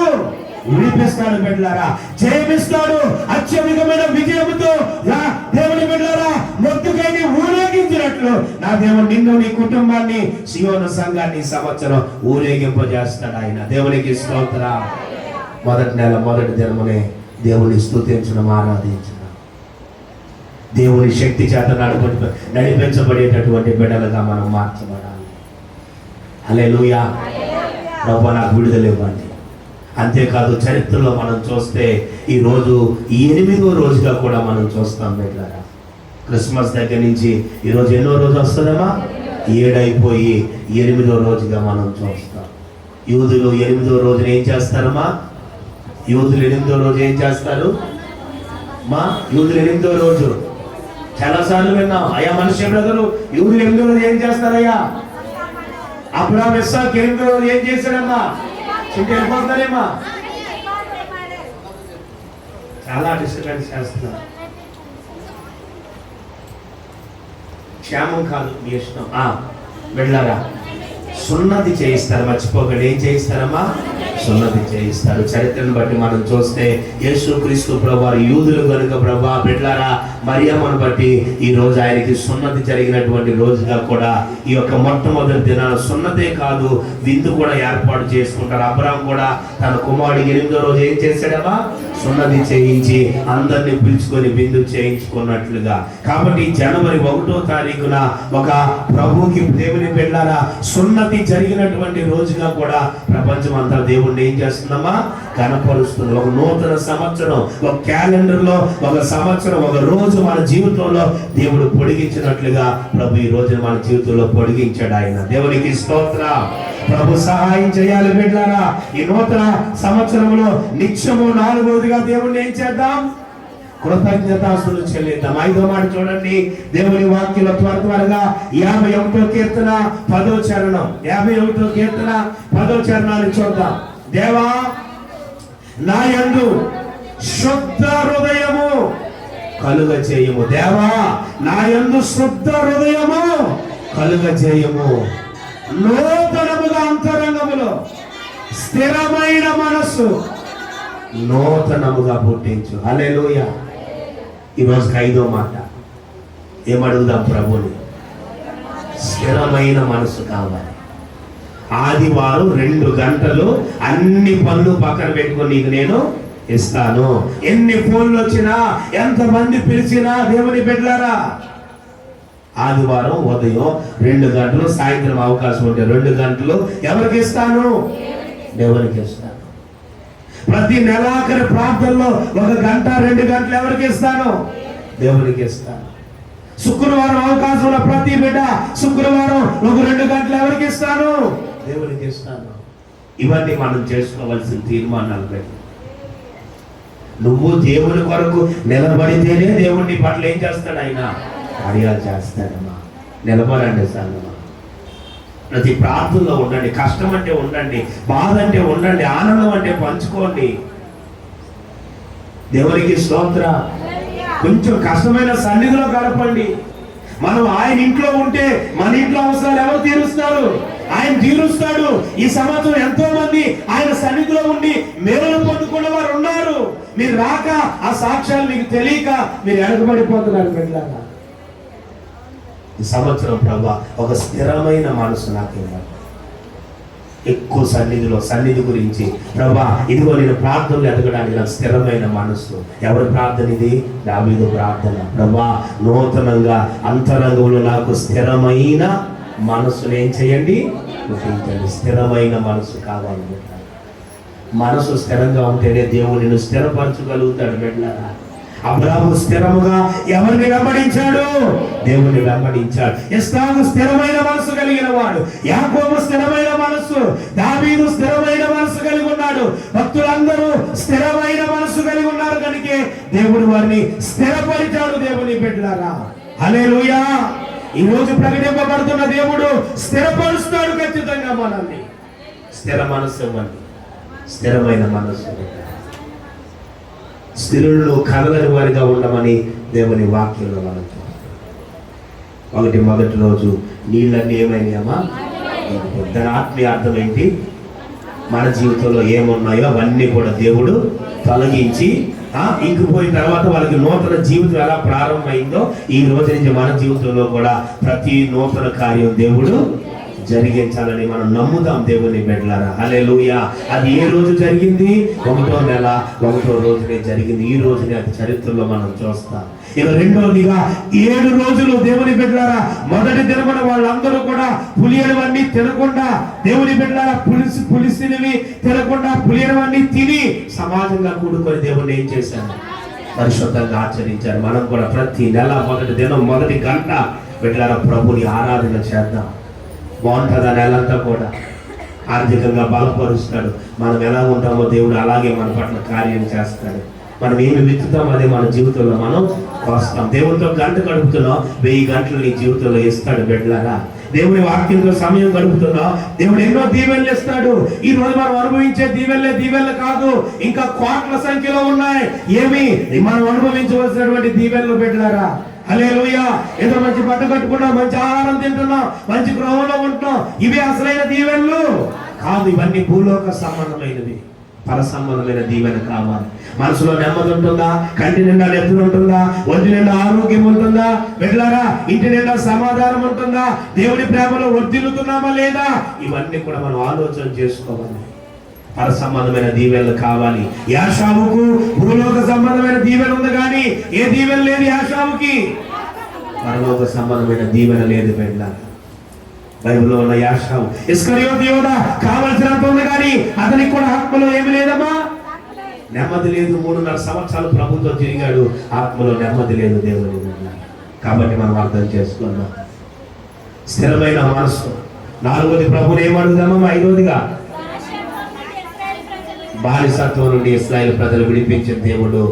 విడిపిస్తాడు. బిడ్డలారా, జయమిస్తాడు. అత్యధికమైన విజయముతో దేవుని బిడ్డలారా మొత్తుకైని ఊరేగించినట్లు నా దేవుడు నిన్ను, నీ కుటుంబాన్ని, సియోను సంఘాన్ని సంవత్సరం ఊరేగింపజేస్తాడు ఆయన. దేవునికి స్తోత్రం. మొదటి నెల మొదటి దినమునే దేవుని స్తుతించడం, ఆరాధించడం, దేవుని శక్తి చేత నడిపించబడేటటువంటి బిడ్డలుగా మనం మార్చబడాలి. హల్లెలూయా. ప్రభువా నాకు విడుదల ఇవ్వండి. అంతేకాదు చరిత్రలో మనం చూస్తే ఈరోజు 8వ రోజుగా కూడా మనం చూస్తాం. బిడ్డలారా, క్రిస్మస్ దగ్గర నుంచి ఈరోజు ఎన్నో రోజు వస్తుందమ్మా? 7 అయిపోయి 8వ రోజుగా మనం చూస్తాం. యూదులు 8వ రోజున ఏం చేస్తారమ్మా? యూదులు 8వ రోజు ఏం చేస్తారు మా? యూదులు 8వ రోజు చాలాసార్లు విన్నాం. అయ్యా మనిషి బ్రదరు, యూదులు 8వ రోజు ఏం చేస్తారయ్యా? అబ్రాహాము ఇస్సాకు 8వ రోజు ఏం చేశాడమ్మా? వెళ్ళిపోతారేమా? చాలా డిస్టర్బెన్స్ చేస్తున్నారు. క్షేమం కాదు, మీ ఇష్టం. వెళ్ళారా? సున్నతి చేయిస్తారు. మర్చిపోకండి. ఏం చేయిస్తారమ్మా? సున్నతి చేయిస్తారు. చరిత్రను బట్టి మనం చూస్తే యేసుక్రీస్తు ప్రభువారు యూదులు కనుక ప్రభా బిడ్డలారా మరియమ్మను బట్టి ఈ రోజు ఆయనకి సున్నతి జరిగినటువంటి రోజుగా కూడా ఈ యొక్క మొట్టమొదటి దినాన సున్నతే కాదు విందు కూడా ఏర్పాటు చేసుకుంటారు. అబ్రాహాము కూడా తన కుమారుడికి 8వ రోజు ఏం చేశాడమ్మా? సున్నతి చేయించి అందరినీ పిలుచుకొని విందు చేయించుకున్నట్లుగా. కాబట్టి జనవరి 1వ తారీఖున ఒక ప్రభువుకి దేవుని బిడ్డలారా సున్నతి జరిగినటువంటి రోజుగా కూడా ప్రపంచం అంతా దేవుణ్ణి ఏం చేస్తుందమ్మా? కనపరుస్తుంది. ఒక నూతన సంవత్సరం, ఒక క్యాలెండర్ లో ఒక సంవత్సరం, ఒక రోజు మన జీవితంలో దేవుడు పొడిగించినట్లుగా ప్రభు ఈ రోజున మన జీవితంలో పొడిగించాడు ఆయన. దేవునికి స్తోత్రం. ప్రభు సహాయం చేయాలి బిడ్డలారా. ఈ నూతన సంవత్సరంలో నిత్యము 4వదిగా దేవుణ్ణి ఏం చేద్దాం? కృతజ్ఞతాస్తులు చెల్లిద్దాం. 5వ మాట చూడండి. దేవుని వాక్యంలో త్వరగా 51వ కీర్తన 10వ చరణం. 51వ కీర్తన 10వ చరణాన్ని చూద్దాం. దేవా నా యందు శుద్ధ హృదయము కలుగ చేయము. దేవా నా యందు శుద్ధ హృదయము కలుగ చేయము. నూతనముగా అంతరంగములో స్థిరమైన మనస్సు నూతనముగా పుట్టించు. హల్లెలూయా. ఈరోజు 5వ మాట ఏమడుగుదాం ప్రభుని? స్థిరమైన మనసు కావాలి. ఆదివారం 2 గంటలు అన్ని పనులు పక్కన పెట్టుకొని నీకు నేను ఇస్తాను. ఎన్ని ఫోన్లు వచ్చినా, ఎంతమంది పిలిచినా దేవుని బిడ్డలారా ఆదివారం ఉదయం 2 గంటలు, సాయంత్రం అవకాశం ఉంటే 2 గంటలు ఎవరికి ఇస్తాను? దేవునికి ఇస్తాను. ప్రతి నెలాఖరి ప్రార్థనలో 1 గంట 2 గంటలు ఎవరికి ఇస్తాను? దేవునికి ఇస్తాను. శుక్రవారం అవకాశంలో ప్రతి బిడ్డ శుక్రవారం 1-2 గంటలు ఎవరికి ఇస్తాను? దేవునికి ఇస్తాను. ఇవన్నీ మనం చేసుకోవాల్సిన తీర్మానాలు పెట్టి నువ్వు దేవుని కొరకు నిలబడితేనే దేవుని పట్ల ఏం చేస్తాడు? ఆయన కార్యాలు చేస్తాడమ్మా. నిలబడండి సంగమా. ప్రతి ప్రార్థనలో ఉండండి. కష్టం అంటే ఉండండి, బాధ అంటే ఉండండి, ఆనందం అంటే పంచుకోండి. దేవునికి స్తోత్ర. కొంచెం కష్టమైన సన్నిధిలో గడపండి. మనం ఆయన ఇంట్లో ఉంటే మన ఇంట్లో అవసరాలు ఎవరు తీరుస్తారు? ఆయన తీరుస్తాడు. ఈ సంవత్సరం ఎంతో మంది ఆయన సన్నిధిలో ఉండి మేలు పొందుకున్న వారు ఉన్నారు. మీరు రాక ఆ సాక్ష్యాలు మీకు తెలియక మీరు వెనకబడిపోతున్నారు. బిడ్డలారా ఈ సంవత్సరం ప్రభు ఒక స్థిరమైన మనసు నాకు ఇవ్వండి. ఎక్కువ సన్నిధి గురించి, ప్రభా ఇదిగో నేను ప్రార్థనలు ఎదగడానికి నాకు స్థిరమైన మనస్సు. ఎవరి ప్రార్థన ఇది? దావీదు ప్రార్థన. ప్రభా నూతనంగా అంతరంగంలో నాకు స్థిరమైన మనస్సును ఏం చేయండి? పుట్టించండి. స్థిరమైన మనసు కావాలి. మనసు స్థిరంగా ఉంటేనే దేవుడు నిన్ను స్థిరపరచగలుగుతాడు. బిడ్డలారా, అబ్రాహాము స్థిరముగా ఎవరిని వెంబడించాడు? దేవుని వెంబడించాడు. ఇస్సాకు స్థిరమైన మనసు కలిగిన వాడు, యాకోబు స్థిరమైన మనసు, దావీదు స్థిరమైన మనసు కలిగి ఉన్నాడు. భక్తులందరూ స్థిరమైన మనసు కలిగి ఉన్నారు కనుకే దేవుడు వారిని స్థిరపరిచాడు. దేవుని బిడ్డలారా, హల్లెలూయా. ఈ రోజు ప్రకటింపబడుతున్న దేవుడు స్థిరపరుస్తాడు ఖచ్చితంగా మనల్ని. స్థిర మనస్సు ఇవ్వండి, స్థిరమైన మనస్సు. స్థిరుల్లో కదలని వారిగా ఉండమని దేవుని వాక్యంలో మనం మొదటి రోజు నీళ్ళన్నీ ఏమైనాయమ్మా? దాని ఆత్మీయ అర్థం ఏంటి? మన జీవితంలో ఏమున్నాయో అవన్నీ కూడా దేవుడు తొలగించి ఇంకిపోయిన తర్వాత వాళ్ళకి నూతన జీవితం ఎలా ప్రారంభమైందో ఈ రోజు నుంచి మన జీవితంలో కూడా ప్రతి నూతన కార్యం దేవుడు జరిగించాలని మనం నమ్ముదాం. దేవుని బిడ్డలారా, హల్లెలూయా. అది ఏ రోజు జరిగింది? 1వ నెల 1వ రోజునే జరిగింది. ఈ రోజునే అది చరిత్రలో మనం చూస్తాం. ఇక రెండవదిగా 7 రోజులు దేవుని బిడ్డలారా, మొదటి దినమున వాళ్ళందరూ కూడా పులియనవన్నీ తినకుండా, దేవుని బిడ్డలారా పులిసినవి తినకుండా పులియనవన్నీ తిని సమాజంగా కూడుకొని దేవుణ్ణి ఏం చేశారు? పరిశుద్ధంగా ఆచరించారు. మనం కూడా ప్రతి నెల మొదటి దినం మొదటి గంట బిడ్డలారా ప్రభుని ఆరాధన చేద్దాం. బాగుంటుంది. ఆ నెలంతా కూడా ఆర్థికంగా బలపరుస్తాడు. మనం ఎలా ఉంటామో దేవుడు అలాగే మన పట్ల కార్యం చేస్తాడు. మనం ఏమి విత్తుతాం అదే మన జీవితంలో మనం వస్తాం. దేవుడితో గంట గడుపుతున్నాం, 1000 గంటలు నీ జీవితంలో ఇస్తాడు. బిడ్డలారా, దేవుని వాక్యంతో సమయం గడుపుతున్నాం, దేవుడు ఎన్నో దీవెనలు ఇస్తాడు. ఈ రోజు మనం అనుభవించే దీవెనలు కాదు, ఇంకా కోట్ల సంఖ్యలో ఉన్నాయి. ఏమి మనం అనుభవించవలసినటువంటి దీవెనలు బిడ్డలారా. హల్లెలూయా. ఏదో మంచి బట్ట కట్టుకున్నాం, మంచి ఆహారం తింటున్నాం, మంచి గృహంలో ఉంటున్నాం, ఇవి అసలైన దీవెనలు కాదు. ఇవన్నీ భూలోక సంబంధమైనవి. పర సంబంధమైన దీవెన కావాలి. మనసులో నెమ్మది ఉంటుందా? కంటి నిండా నెత్తులు ఉంటుందా? ఒంటి నిండా ఆరోగ్యం ఉంటుందా? బిడ్డలారా, ఇంటి నిండా సమాధానం ఉంటుందా? దేవుని ప్రేమలో వర్ధిల్లుతున్నామా లేదా? ఇవన్నీ కూడా మనం ఆలోచన చేసుకోవాలి. పర సంబంధమైన దీవెనలు కావాలి. యాషావుకు భూలోక సంబంధమైన దీవెన ఉంది, కానీ ఏ దీవెన లేదు యాషావుకి. పరలోక సంబంధమైన దీవెన లేదు. బిడ్డలారా, బైబిల్లో ఉన్న యాషావు ఇస్కరియోతు యోధా కావలసినంత ఉంది, కానీ అతనికి కూడా ఆత్మలో ఏమి లేదమ్మా, నెమ్మది లేదు. 3.5 సంవత్సరాలు ప్రభుతో తిరిగాడు, ఆత్మలో నెమ్మది లేదు. దేవుని కాబట్టి మనం అర్థం చేసుకున్నాం. స్థిరమైన మనస్సు. 4వది ప్రభుని ఏమడుగుదామా? 5వదిగా బానిసత్వం నుండి ఇశ్రాయేలు ప్రజలు విడిపించిన దేవుడు.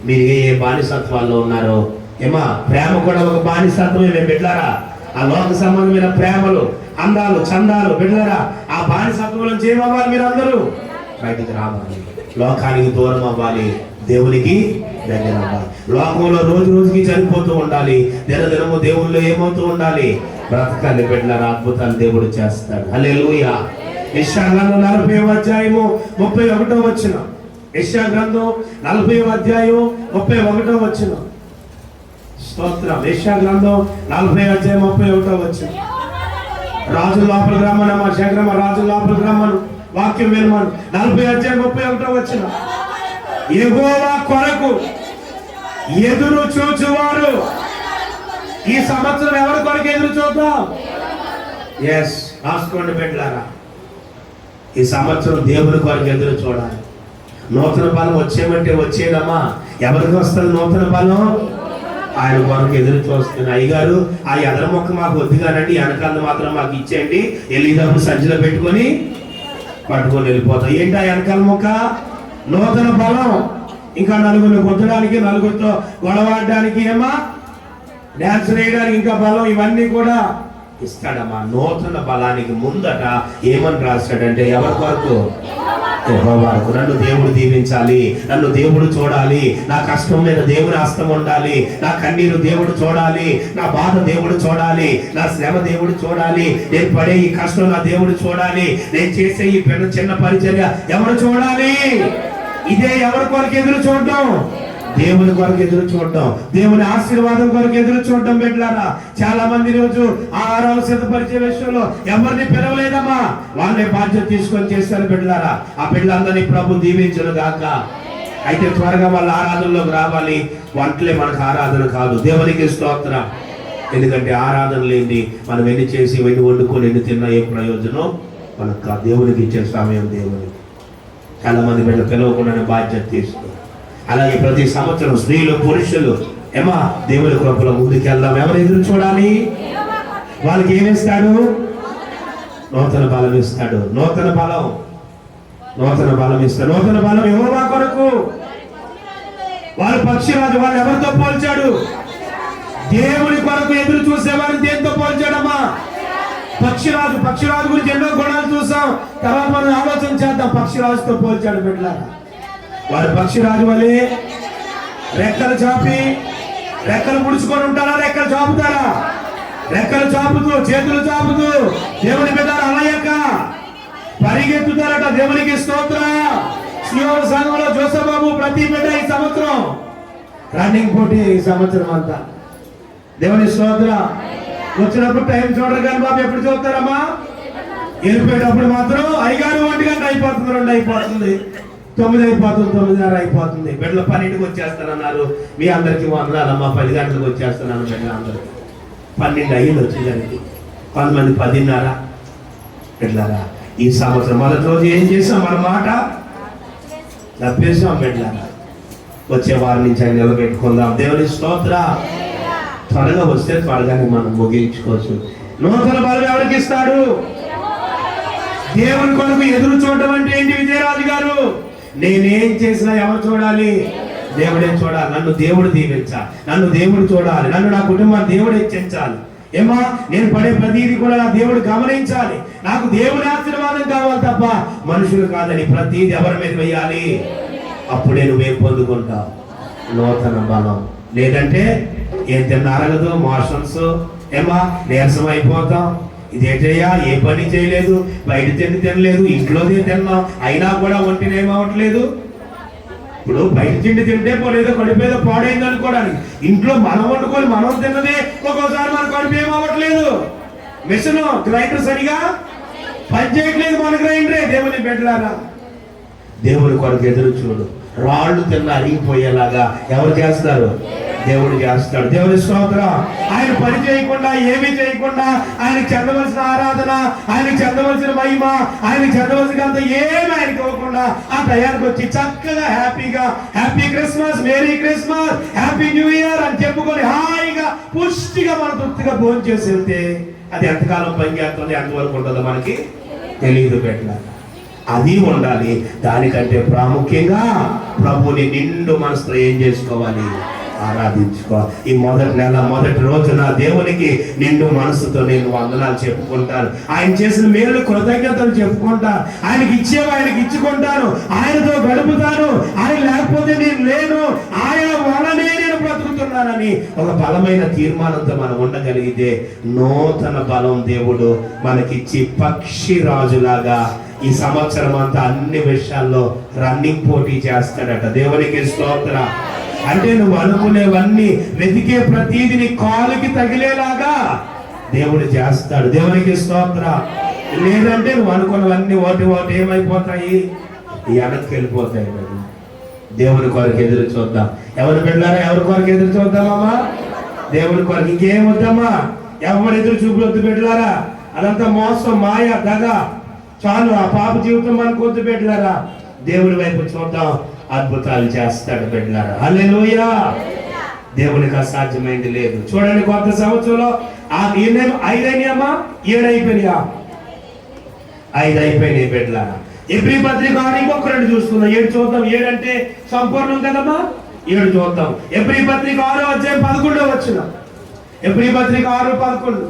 మీరు ఏ బానిసత్వాల్లో ఉన్నారో ఏమా, ప్రేమ కూడా ఒక బానిసత్వమే. మేము బిడ్డలారా, ఆ లోక సంబంధమైన ప్రేమలు, అందాలు, చందాలు బిడ్డలారా, ఆ బానిసత్వం నుంచి ఏమవ్వాలి? మీరు అందరూ బయటికి రావాలి, లోకానికి దూరం అవ్వాలి, దేవునికి దగ్గర అవ్వాలి. లోకంలో రోజు రోజుకి చనిపోతూ ఉండాలి, దినదినము దేవుళ్ళు ఏమవుతూ ఉండాలి? బ్రతకాలి. బిడ్డలారా, అద్భుతాలు దేవుడు చేస్తాడు. హల్లెలూయా. యెషయా గ్రంథం 40వ అధ్యాయము 31వ వచనం. యెషయా గ్రంథం 40వ అధ్యాయం 31వ వచనం. స్తోత్రం. యెషయా గ్రంథం 40వ అధ్యాయం 31వ వచనం. రాజు లోపలికి రమ్మనమ్మా, శేఖరమ్మ రాజు లోపలికి రమ్మను, వాక్యం వినమను. 40వ అధ్యాయం 31వ వచనం. యెహోవా కొరకు ఎదురు చూచువారు. ఈ సంవత్సరం ఎవరి కొరకు ఎదురు చూద్దాం? ఎస్, రాసుకోండి బిడ్డలారా. ఈ సంవత్సరం దేవుని కొరకు ఎదురు చూడాలి. నూతన బలం వచ్చేమంటే వచ్చేదమ్మా. ఎవరికి వస్తుంది నూతన బలం? ఆయన కొరకు ఎదురు చూస్తున్న అయ్యగారు, ఆ ఎదర మొక్క మాకు వద్దుగానండి, వెనకాల మాత్రం మాకు ఇచ్చేయండి, వెళ్ళేటప్పుడు సంచిలో పెట్టుకొని పట్టుకొని వెళ్ళిపోతాం. ఏంటి ఆ వెనకాల మొక్క? నూతన బలం. ఇంకా నలుగురిని కొట్టడానికి, నలుగురితో గొడవడానికి, ఏమా డ్యాన్స్ వేయడానికి ఇంకా బలం, ఇవన్నీ కూడా ఇస్తాడమ్మా. నూతన బలానికి ముందట ఏమని రాస్తాడంటే ఎవరి కొరకు? యెహోవాకు. నన్ను దేవుడు దీవించాలి, నన్ను దేవుడు చూడాలి, నా కష్టం మీద దేవుని హస్తం ఉండాలి, నా కన్నీరు దేవుడు చూడాలి, నా బాధ దేవుడు చూడాలి, నా శ్రమ దేవుడు చూడాలి, నేను పడే ఈ కష్టం నా దేవుడు చూడాలి, నేను చేసే ఈ చిన్న పరిచర్య ఎవరు చూడాలి? ఇదే ఎవరి కొరకు ఎదురు చూడడం? దేవుని కొరకు ఎదురు చూడటం, దేవుని ఆశీర్వాదం కొరకు ఎదురు చూడటం బిడ్డలారా. చాలా మంది రోజు ఆహారాలు సిద్ధపరిచే విషయంలో ఎవరిని పిలవలేదమ్మా, వాళ్ళే బాధ్యత తీసుకొని చేస్తారు బిడ్డలారా. ఆ బిడ్డలందరినీ ప్రభు దీవించును గాక. అయితే త్వరగా వాళ్ళ ఆరాధనలోకి రావాలి. వంటలే మనకు ఆరాధన కాదు. దేవునికి స్తోత్రం. ఎందుకంటే ఆరాధన లేని మనం ఎన్ని చేసి ఎన్ని వండుకొని ఎన్ని తిన్నా ఏ ప్రయోజనం మనకు. దేవునికి ఇచ్చే సమయం దేవునికి. చాలా మంది బిడ్డ పిలవకుండానే బాధ్యత తీసుకో. అలాగే ప్రతి సంవత్సరం స్త్రీలు పురుషులు ఏమా దేవుని కృపలో ముందుకెళ్దాం. ఎవరు ఎదురు చూడాలి? వాళ్ళకి ఏమిస్తాడు? నూతన బలం ఇస్తాడు. నూతన బలం ఇస్తాడు. నూతన బలం యెహోవా కొరకు. వాళ్ళు పక్షిరాజు. వాళ్ళు ఎవరితో పోల్చాడు? దేవుని కొరకు ఎదురు చూసేవారిని దేంతో పోల్చాడమ్మా? పక్షిరాజు గురించి ఎన్నో గుణాలు చూసాం. తర్వాత మనం ఆలోచన చేద్దాం. పక్షిరాజుతో పోల్చాడు బిడ్డలారా. వాడు పక్షిరాజు వలె రెక్కలు చాపి, రెక్కలు ముడుచుకొని ఉంటారా? రెక్కలు చాపుతారా? రెక్కలు చాపుతూ, చేతులు చాపుతూ దేవుని బిడ్డలు అలయక పరిగెత్తుతారట. దేవునికి స్తోత్రం. శ్రీవారి సంఘంలో జోసఫ్ బాబు ప్రతి బిడ్డ ఈ సంవత్సరం రన్నింగ్ పోటీ. ఈ సంవత్సరం అంతా దేవుని స్తోత్రం. వచ్చినప్పుడు టైం చూడరు కానీ బాబు ఎప్పుడు చూస్తారమ్మా? వెళ్ళిపోయేటప్పుడు మాత్రం 5 గంట అయిపోతుంది, 2 అయిపోతుంది, 9 అయిపోతుంది, 9:30 అయిపోతుంది. బిడ్డలు 12కి వచ్చేస్తానన్నారు. మీ అందరికీ వందనాలమ్మా. 10 గంటలకు వచ్చేస్తున్నాను బిడ్డలు అందరికి. 12 అయ్యింది వచ్చేదానికి. కొంతమంది 10:30. బిడ్డలారా ఈ సంవత్సరం మొదటి రోజు ఏం చేసాం? మన మాట తప్పేసాం బిడ్డలారా. వచ్చే వారి నుంచి ఆయన నిలబెట్టుకుందాం. దేవుని స్తోత్రం. త్వరగా వస్తే త్వరగానే మనం ముగించుకోవచ్చు. నూతన బలం ఎవరికి ఇస్తాడు? దేవుని కొరకు ఎదురు చూడటం అంటే ఏంటి విజయరాజు గారు? నేనేం చేసినా ఎవరు చూడాలి? దేవుడే చూడాలి. నన్ను దేవుడు దీవించాలి, నన్ను దేవుడు చూడాలి, నన్ను నా కుటుంబాన్ని దేవుడు హెచ్చించాలి. ఏమా నేను పడే ప్రతిదీ కూడా నా దేవుడు గమనించాలి. నాకు దేవుని ఆశీర్వాదం కావాలి తప్ప మనుషులు కాదని. ప్రతిదీ ఎవరి మీద వేయాలి? అప్పుడే నువ్వేం పొందుకుంటావు? నూతన బలం. లేదంటే ఏం తిన్నా అరగదు, మోషన్స్, ఏమా నీరసం అయిపోతాం. ఇదేటయ్యా ఏ పని చేయలేదు, బయట తినలేదు, ఇంట్లోనే తిన్నాం, అయినా కూడా ఒంటిని ఏమవట్లేదు. ఇప్పుడు బయట తిండి తింటే పోలేదో కడుపేదో పాడైంది అనుకోవడానికి, ఇంట్లో మనం వండుకొని మనం తిన్నదే ఒక్కోసారి మన కడుపు ఏమవ్వట్లేదు. మిషన్ గ్రైండర్ సరిగా పని చేయట్లేదు. మన గ్రైండరే. దేవుని బిడ్డలారా దేవుని కొరకు ఎదురు చూడు. రాళ్ళు తిన్న అరిగిపోయేలాగా ఎవరు చేస్తారు? దేవుడు చేస్తాడు. దేవుని స్తోత్రం. ఆయన పని చేయకుండా, ఏమీ చేయకుండా, ఆయనకు చెందవలసిన ఆరాధన, ఆయనకు చెందవలసిన మహిమ, ఆయనకు చెందవలసిన అంత ఏమి ఆయనకి ఇవ్వకుండా ఆ టయానికి వచ్చి చక్కగా హ్యాపీగా happy Christmas, merry Christmas, happy new year అని చెప్పుకొని హాయిగా పుష్టిగా మన తృప్తిగా భోజనం చేసి వెళ్తే అది ఎంతకాలం పని చేస్తుంది, ఎంతవరకు ఉంటుందో మనకి తెలియదు పెట్టాలి. అది ఉండాలి. దానికంటే ప్రాముఖ్యంగా ప్రభుని నిండు మనసుతో ఏం చేసుకోవాలి? ఆరాధించుకో. ఈ మొదటి నెల మొదటి రోజున దేవునికి నిండు మనసుతో నేను వందనాలు చెప్పుకుంటాను. ఆయన చేసిన మేలు కృతజ్ఞతలు చెప్పుకుంటాను. ఆయనకి ఇచ్చేవి ఆయనకి ఇచ్చుకుంటాను. ఆయనతో గడుపుతాను. ఆయన లేకపోతే నేను లేను, ఆయన వలనే నేను బ్రతుకుతున్నానని ఒక బలమైన తీర్మానంతో మనం ఉండగలిగితే నూతన బలం దేవుడు మనకిచ్చి పక్షి రాజులాగా ఈ సంవత్సరం అంతా అన్ని విషయాల్లో రన్నింగ్ పోటీ చేస్తాడట. దేవునికి స్తోత్రం. అంటే నువ్వు అనుకునేవన్నీ వెతికే ప్రతీది నీ కాలుకి తగిలేలాగా దేవుడు చేస్తాడు. దేవునికి స్తోత్రం. లేదంటే నువ్వు అనుకున్నవన్నీ ఒకటి ఏమైపోతాయి? వెనక్కి వెళ్ళిపోతాయి. దేవుని కొరకు ఎదురు చూద్దాం. ఎవరు బిడ్డలారా? ఎవరి కొరకు ఎదురు చూద్దామమ్మా? దేవుని కొరకు. ఇంకేం వద్దమ్మా? ఎవరు ఎదురు చూపులొద్దు బిడ్డలారా. అదంతా మోసం, మాయ, దగ. చాలు. ఆ పాప జీవితం మనకు వద్దు బిడ్డలారా. దేవుడి వైపు చూద్దాం. అద్భుతాలు చేస్తాడు బిడ్డలారా. హల్లెలూయా. దేవునికి అసాధ్యమైంది లేదు. చూడండి, కొత్త సంవత్సరంలో 5 అయినాయమ్మా? 7 అయిపోయినాయా? 5 అయిపోయినాయి బిడ్డలారా. ఎబ్రీ పత్రిక ఇంకొక 2 చూస్తున్నాం. 7 చూద్దాం. 7 అంటే సంపూర్ణం కదమ్మా. 7 చూద్దాం. ఎబ్రీ పత్రిక 6వ అధ్యాయం 11వ వచనం. ఎబ్రీ పత్రిక 6:11.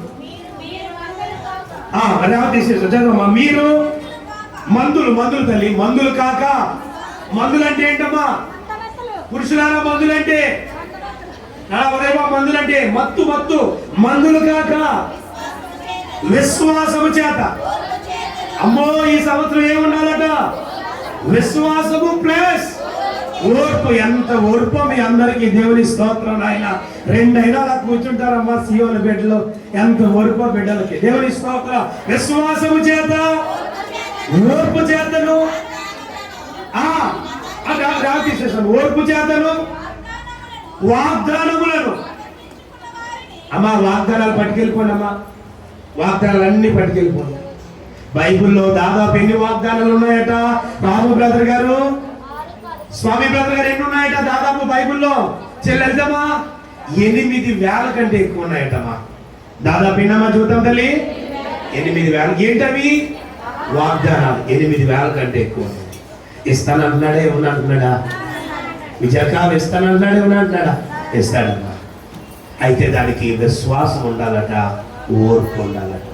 చదవమ్మా. మీరు మందులు తల్లి, మందులు కాక. మందులు అంటే ఏంటమ్మా? పురుషులారా మందులంటే మందులంటే మత్తు. మందులు కాక విశ్వాసము చేత. అమ్మో ఈ సంవత్సరం ఏముండాలట? విశ్వాసము ప్లస్ ఓర్పు, ఎంత ఓర్పు మీ అందరికీ. దేవుని స్తోత్రం. ఆయన 2 అయినా అలా కూర్చుంటారమ్మా సీయోను బిడ్డలు. ఎంత ఓర్పు బిడ్డలకి. దేవుని స్తోత్రం. విశ్వాసము చేత ఓర్పు చేతను తీసేసాను. ఓర్పు చేతను వాగ్దానములను. అమ్మా వాగ్దానాలు పట్టుకెళ్ళిపోండి అమ్మా. వాగ్దానాలు అన్ని పట్టుకెళ్ళిపోండి. బైబిల్లో దాదాపు ఎన్ని వాగ్దానాలు ఉన్నాయట బాబు బ్రదర్ గారు, స్వామి బ్రదర్ గారు? ఎన్ని ఉన్నాయట దాదాపు బైబిల్లో? చెల్లెదమ్మా 8,000 కంటే ఎక్కువ ఉన్నాయటమ్మా. దాదాపు ఎన్నమ్మా చూద్దాం తల్లి? 8,000. ఏంటవి? వాగ్దానాలు 8,000 కంటే ఎక్కువ. ఇస్తానంటున్నాడే ఏమన్నా అంటున్నాడా? విజయకాలు ఇస్తానంటున్నాడే ఏమన్నా అంటున్నాడా? ఇస్తాడమ్మా. అయితే దానికి విశ్వాసం ఉండాలట, ఓర్పు ఉండాలట.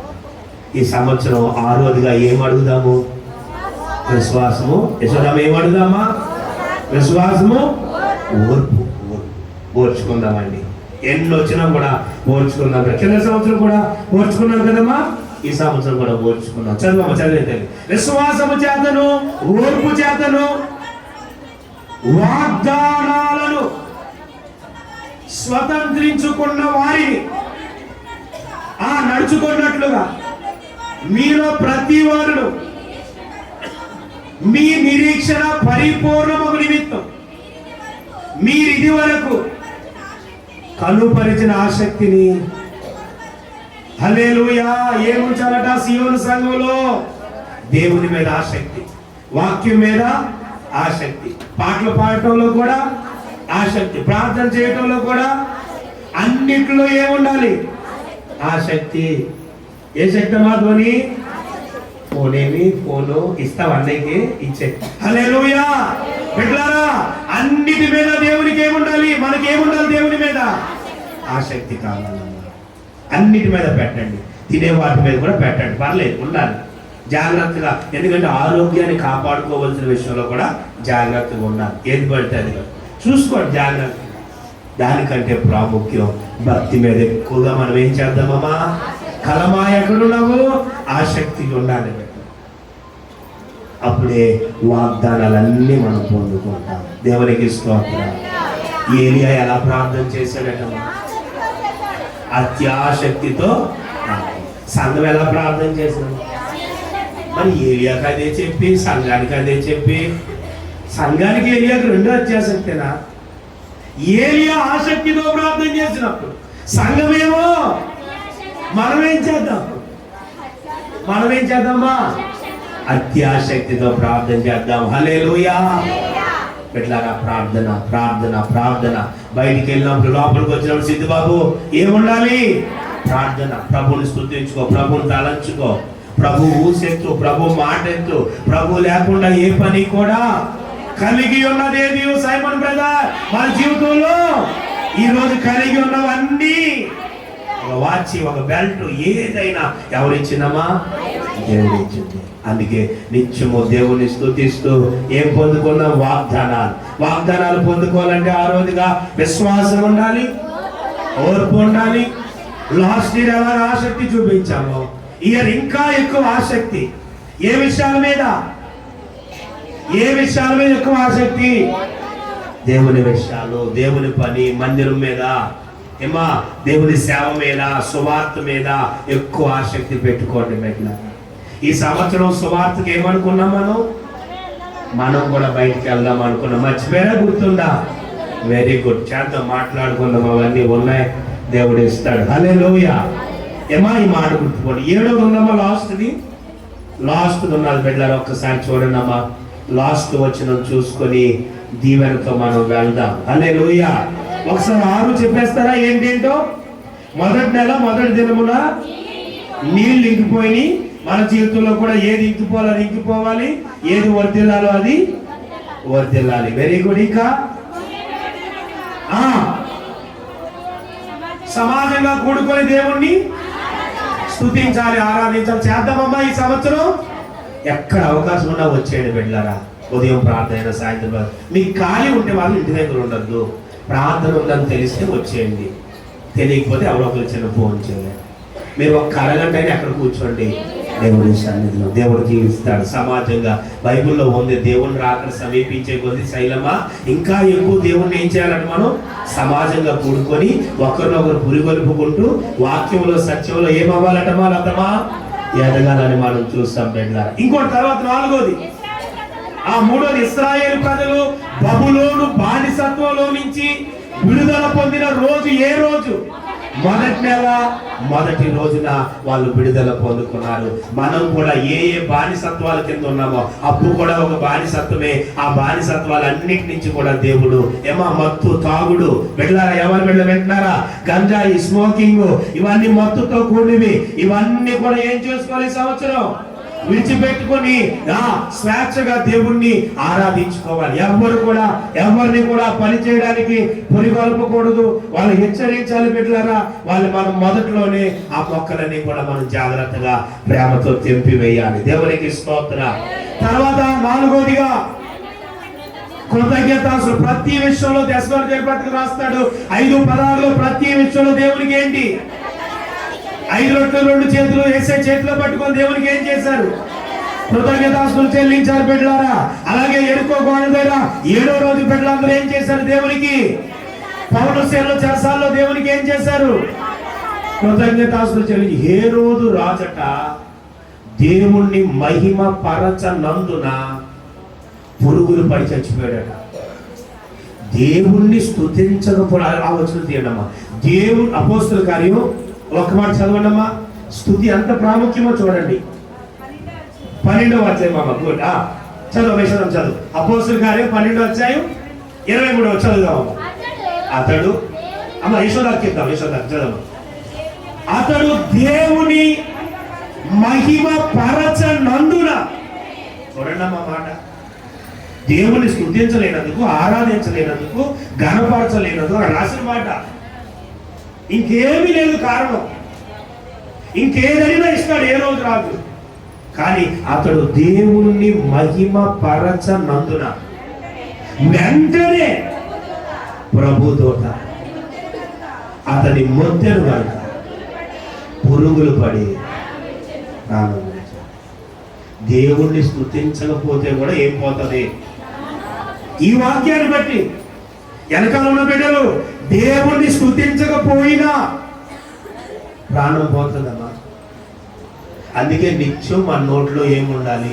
ఈ సంవత్సరం 6వదిగా ఏం అడుగుదాము? విశ్వాసము. యశోదాము ఏం అడుగుదామా? విశ్వాసము, ఓర్పు. ఓర్చుకుందామండి. ఎన్ని వచ్చినా కూడా ఓర్చుకుందాం. కింద సంవత్సరం కూడా ఓర్చుకున్నాం కదమ్మా, ఈ సంవత్సరం కూడా ఓర్చుకున్నాం. చదువు చదివితే విశ్వాసము చేతను ఓర్పు చేతను వాగ్దానాలను స్వతంత్రించుకున్న వారిని నడుచుకున్నట్లుగా మీలో ప్రతి వారును మీ నిరీక్షణ పరిపూర్ణమగు నిమిత్తం మీరు ఇది వరకు కనుపరిచిన ఆసక్తిని. హల్లెలూయా. ఏముంచాలట సీయోను సంఘంలో? దేవుని మీద ఆసక్తి, వాక్యం మీద ఆసక్తి, పాటలు పాడటంలో కూడా ఆసక్తి, ప్రార్థన చేయటంలో కూడా, అన్నిట్లో ఏముండాలి? ఆసక్తి. ఏ శక్తి అమ్మా ధ్వని? ఫోను ఇస్తావు అన్నయ్యకి ఇచ్చే. హల్లెలూయా. బిడ్డలారా, అన్నిటి మీద దేవునికి ఏముండాలి? మనకి ఏముండాలి? దేవుని మీద ఆసక్తి కావాలన్నా అన్నిటి మీద పెట్టండి. తినే వాటి మీద కూడా పెట్టండి, పర్లేదు, ఉండాలి జాగ్రత్తగా. ఎందుకంటే ఆరోగ్యాన్ని కాపాడుకోవాల్సిన విషయంలో కూడా జాగ్రత్తగా ఉండాలి. ఏది పడితే అది చూసుకోండి జాగ్రత్త. దానికంటే ప్రాముఖ్యం భక్తి మీద ఎక్కువగా మనం ఏం చేద్దామమ్మా? కలమా ఎక్కడున్నావు? ఆసక్తిగా ఉండాలి. అప్పుడే వాగ్దానాలన్నీ మనం పొందుకుంటాం. దేవునికి స్తోత్రం. ఏలియా ఎలా ప్రార్థన చేశాడటమ్మా? అత్యాశక్తితో. సంఘం ఎలా ప్రార్థన చేశాడు? మరి ఏలియాకి అదే చెప్పి, సంఘానికి అదే చెప్పి. సంఘానికి ఏలియాకి 2 అత్యాశక్తినా? ఏలియా ఆసక్తితో ప్రార్థన చేసినప్పుడు సంఘమేమో మనమేం చేద్దామా? అత్యాశక్తితో ప్రార్థన చేద్దాం. హల్లెలూయా. పెట్టారా? ప్రార్థన ప్రార్థన ప్రార్థన. బయటికి వెళ్ళినప్పుడు, లోపలికి వచ్చినప్పుడు సిద్ధిబాబు ఏముండాలి? ప్రార్థన. ప్రభుని స్తుతించుకో, ప్రభుని తలంచుకో, ప్రభు ఊసెత్తు, ప్రభు మాట ఎత్తు. ప్రభు లేకుండా ఏ పని కూడా కలిగి ఉన్నదేది సైమన్ బ్రదర్ మన జీవితంలో ఈ రోజు కలిగి ఉన్నవన్నీ, ఒక వాచి, ఒక బెల్ట్, ఏదైనా ఎవరిచ్చినమా? దేవుడు ఇచ్చింది. అందుకే నిత్యము దేవుని స్తుతిస్తూ ఏం పొందుకున్నాం? వాగ్దానాలు పొందుకోవాలంటే 6వదిగా విశ్వాసం ఉండాలి, ఓర్పు ఉండాలి. లాస్ట్ ఇయర్ ఎలా ఆసక్తి చూపించాము, ఇయర్ ఇంకా ఎక్కువ ఆసక్తి. ఏ విషయాల మీద ఎక్కువ ఆసక్తి? దేవుని విషయాలు, దేవుని పని, మందిరం మీద, ఏమా దేవుని సేవ మీద, సువార్త మీద ఎక్కువ ఆసక్తి పెట్టుకోండి. బిడ్డ, ఈ సంవత్సరం సువార్తకి ఏమనుకున్నాం? మనం కూడా బయటికి వెళ్దాం అనుకున్నాం. మర్చిపోయారా? గుర్తుందా? Very good. చేద్దాం, మాట్లాడుకున్నాం. అవన్నీ ఉన్నాయి, దేవుడు ఇస్తాడు. హల్లెలూయా. ఏమా ఈ మాట గుర్తుకోండి. 7వది ఉందమ్మా, లాస్ట్ ఉన్నది బిడ్డలారా. ఒక్కసారి చూడండి అమ్మా. లాస్ట్ వచ్చిన చూసుకొని దీవెనతో మనం వెళ్దాం. హల్లెలూయా. ఒకసారి 6 చెప్పేస్తారా? ఏంటేంటో? మొదటి నెల మొదటి దినమున నీళ్ళు ఇంకిపోయి, మన జీవితంలో కూడా ఏది ఇంకిపోవాలో అది ఇంకిపోవాలి, ఏది వర్ధిల్లాలో అది వర్ధిల్లాలి. Very good. ఇంకా సమాజంగా కూడుకొని దేవుణ్ణి స్తుతించాలి, ఆరాధించాలి. చేద్దామమ్మా ఈ సంవత్సరం. ఎక్కడ అవకాశం ఉన్నా వచ్చేయండి బిడ్డలారా. ఉదయం ప్రార్థన, సాయంత్రం. మీకు ఖాళీ ఉంటే వాళ్ళు ఇంటి దగ్గర ఉండద్దు. ప్రార్థన ఉందని తెలిస్తే వచ్చేయండి, తెలియకపోతే ఎవరో ఒకరు చిన్న ఫోన్ చేయండి. మీరు ఒక అరగంట అయినా ఎక్కడ కూర్చోండి, దేవుడి సన్నిధిలో దేవుడు జీవిస్తాడు. సమాజంగా బైబిల్లో ఉంది, దేవుని రాకడ సమీపించే కొద్ది శైలమా ఇంకా ఎక్కువ దేవుణ్ణి ఏం చేయాలంటే మనం సమాజంగా కూడుకొని ఒకరినొకరు పురిగొలుపుకుంటూ వాక్యంలో సత్యంలో ఏమవ్వాలట వాళ్ళంతమా ఎదగాలని మనం చూస్తాం బిడ్డలారా. ఇంకోటి తర్వాత నాలుగోది, మూడోది, ఇశ్రాయేలు ప్రజలు బబులోను బానిసత్వంలో నుంచి విడుదల పొందిన రోజు ఏ రోజు? మొదటి నెల మొదటి రోజున వాళ్ళు విడుదల పొందుకున్నారు. మనం కూడా ఏ ఏ బానిసత్వాల కింద ఉన్నామో అప్పుడు కూడా ఒక బానిసత్వమే. ఆ బానిసత్వాలన్నిటి నుంచి కూడా దేవుడు మత్తు, తాగుడు, బిడ్డలారా ఎవరు బిడ్డ వింటున్నారా? గంజాయి, స్మోకింగ్, ఇవన్నీ మత్తుతో కూడినవి. ఇవన్నీ కూడా ఏం చేసుకోవాలి? ఈ సంవత్సరం విడిచిపెట్టుకొని స్వేచ్ఛగా దేవుణ్ణి ఆరాధించుకోవాలి. ఎవరిని కూడా పని చేయడానికి పురిగొల్పకూడదు. వాళ్ళు హెచ్చరించాలి బిడ్డలారా. మనం మొదట్లోనే ఆ మొక్కలన్నీ కూడా మనం జాగ్రత్తగా ప్రేమతో తెంపి వేయాలి. దేవునికి స్తోత్రం. తర్వాత నాలుగోదిగా కృతజ్ఞతాస్తులు. ప్రతి విషయంలో దశలోని పత్రిక రాస్తాడు 5:16 ప్రతి విషయంలో దేవునికి ఏంటి? 5 రొట్టెలు 2 చేతులు వేసే చేతిలో పట్టుకొని దేవునికి ఏం చేశారు? కృతజ్ఞతాస్తులు చెల్లించారు బిడ్డలారా. అలాగే ఎరుకో గోడ దగ్గర 7వ రోజు బిడ్డలందరూ ఏం చేశారు? దేవునికి పౌరసేనలో చెరసాల్లో దేవునికి ఏం చేశారు? కృతజ్ఞతాస్తులు చెల్లించి. ఏ రోజు రాజట దేవుణ్ణి మహిమ పరచనందున పురుగులు పడి చచ్చిపోయాడట. దేవుణ్ణి స్తుతించకపోవడం. ఆలోచన తీయడమ్మా. దేవుడు అపోస్తుల కార్యం ఒక్క మాట చదవండి అమ్మా. స్తుతి ఎంత ప్రాముఖ్యమో చూడండి. 12వ అధ్యాయం అమ్మ. గుడ్. చదువు వేషం చదువు. అపోస్తుల కార్యం 12వ అధ్యాయం 23వ చదువుదాం. అతడు అమ్మ యశోదాకిద్దాం. యశోదాకి చదువు. అతడు దేవుని మహిమ పరచనందున. చూడండి అమ్మ మాట. దేవుని స్తుతించలేనందుకు, ఆరాధించలేనందుకు, ఘనపరచలేనందుకు రాసిన మాట. ఇంకేమీ లేదు కారణం. ఇంకేదైనా ఇస్తాడు ఏ రోజు రాదు. కానీ అతడు దేవుణ్ణి మహిమ పరచనందున వెంటనే ప్రభుదూత అతని మొత్తెను కనుక పురుగులు పడి ప్రాణం. దేవుణ్ణి స్తుతించకపోతే కూడా ఏం పోతుంది? ఈ వాక్యాన్ని బట్టి వెనకాల ఉన్న బిడ్డలు దేవుణ్ణి స్తుతించకపోయినా ప్రాణం పోతుందమ్మా. అందుకే నిత్యం మన నోట్లో ఏముండాలి?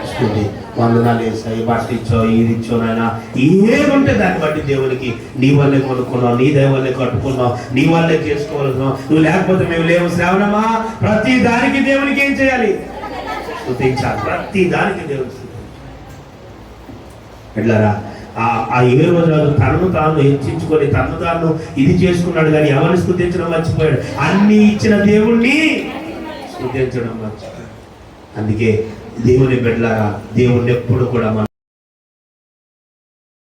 స్తుతి. వందనాలు వేసాయి, బట్టిచ్చో, ఈదిచ్చో, నాయన ఏముంటే దాన్ని బట్టి దేవునికి నీ వల్లే కొనుక్కున్నావు, నీ దైవల్లే కట్టుకున్నావు, నీ వల్లే చేసుకోవాలన్నావు. నువ్వు లేకపోతే మేము లేవు. శ్రావణమా, ప్రతి దానికి దేవునికి ఏం చేయాలి? స్తుతించాలి. ప్రతి దానికి దేవుడు ఎట్లారా. ఆ 7 రోజులు తనను తాను హెచ్చించుకొని తనను తాను ఇది చేసుకున్నాడు. కానీ ఎవరిని స్తుతించడం మర్చిపోయాడు. అన్ని ఇచ్చిన దేవుణ్ణి స్తుతించడం మర్చిపోయాడు. అందుకే దేవుని బిడ్డలారా, దేవుణ్ణి ఎప్పుడు కూడా